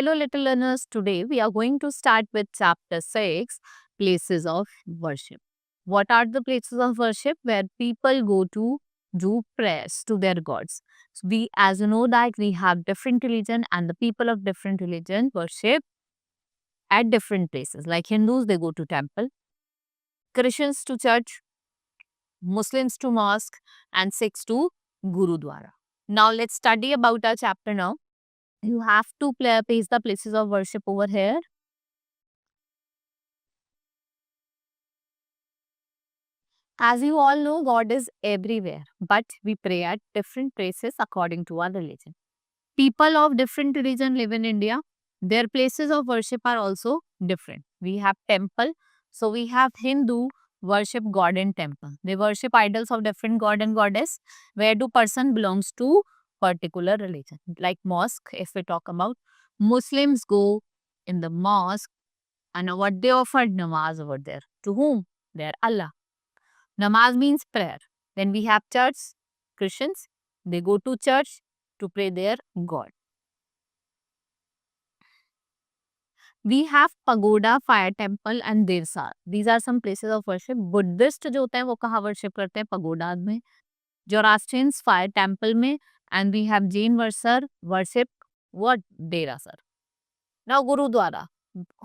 Hello, little learners. Today we are going to start with chapter 6, Places of Worship. What are the places of worship? Where people go to do prayers to their gods. So we, as you know, that we have different religion and the people of different religion worship at different places. Like Hindus, they go to temple. Christians to church. Muslims to mosque. And Sikhs to Gurudwara. Now let's study about our chapter now. You have to paste the places of worship over here. As you all know, God is everywhere, but we pray at different places according to our religion. People of different religion live in India. Their places of worship are also different. We have temple, so we have Hindu worship God in temple. They worship idols of different god and goddess. Where do person belongs to particular religion? Like mosque, if we talk about Muslims go in the mosque and what they offer namaz over there. To whom? Their Allah. Namaz means prayer. Then we have church, Christians, they go to church to pray their God. We have pagoda, fire temple and Dersar. These are some places of worship. Buddhist जो होते हैं वो कहाँ worship करते हैं? Pagoda में. Zoroastrians fire temple में. And we have Jain worship what? Derasar. Now Gurudwara.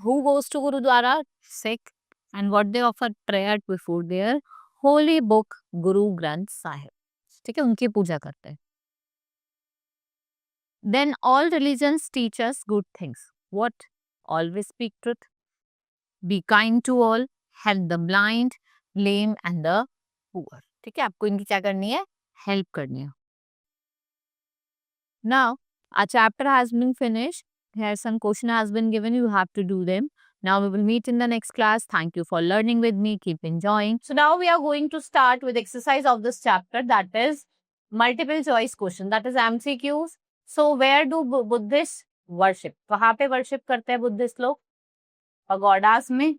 Who goes to Gurudwara? Sikh. And what they offer prayer before their holy book Guru Granth Sahib. ठीक है, उनकी पूजा करते हैं. Then all religions teach us good things. What? Always speak truth. Be kind to all. Help the blind, lame and the poor. ठीक है, आपको इनकी क्या करनी है? Help करनी है. Now, our chapter has been finished. Here some question has been given. You have to do them. Now we will meet in the next class. Thank you for learning with me. Keep enjoying. So now we are going to start with exercise of this chapter, that is multiple choice question, that is MCQs. So where do Buddhists worship? कहाँ पे worship करते हैं Buddhist लोग? Pagodas में.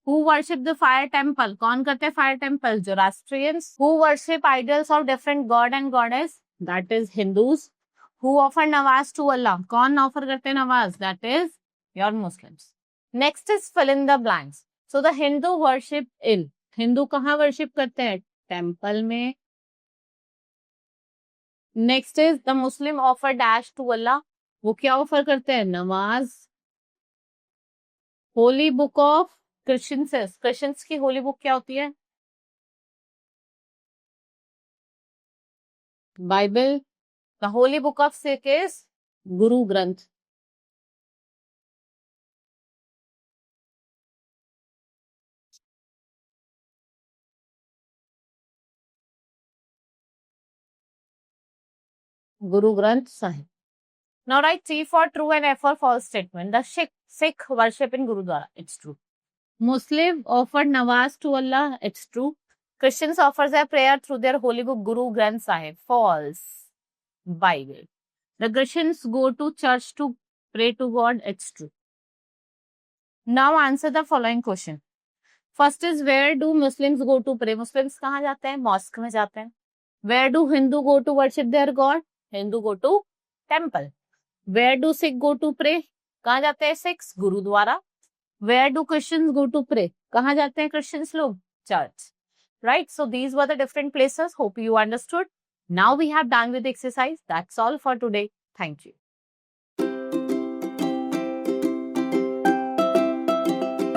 Who worship the fire temple? कौन करते हैं fire temple? Zoroastrians. Who worship idols of different god and goddess? That is Hindus. Who offer nawaz to Allah? कौन offer करते हैं nawaz? That is your Muslims. Next is fill in the blanks. So the Hindu worship in. Hindu कहाँ worship करते हैं? Temple में. Next is the Muslim offer dash to Allah. वो क्या offer करते हैं? नमाज. Holy book of Christians. Christians की holy book क्या होती है? Bible. The holy book of Sikh is Guru Granth. Guru Granth Sahib. Now write C for true and F for false statement. The Sikh worship in Gurudwara. It's true. Muslim offered nawaz to Allah. It's true. Christians offers their prayer through their holy book Guru Granth Sahib. False. Bible. The Christians go to church to pray to God. It's true. Now answer the following question. First is where do Muslims go to pray? Muslims कहाँ जाते हैं? Mosque में जाते हैं. Where do Hindu go to worship their God? Hindu go to temple. Where do Sikh go to pray? कहाँ जाते हैं Sikhs? Gurudwara. Where do Christians go to pray? कहाँ जाते हैं Christians लोग? Church. Right? So these were the different places. Hope you understood. Now we have done with the exercise. That's all for today. Thank you.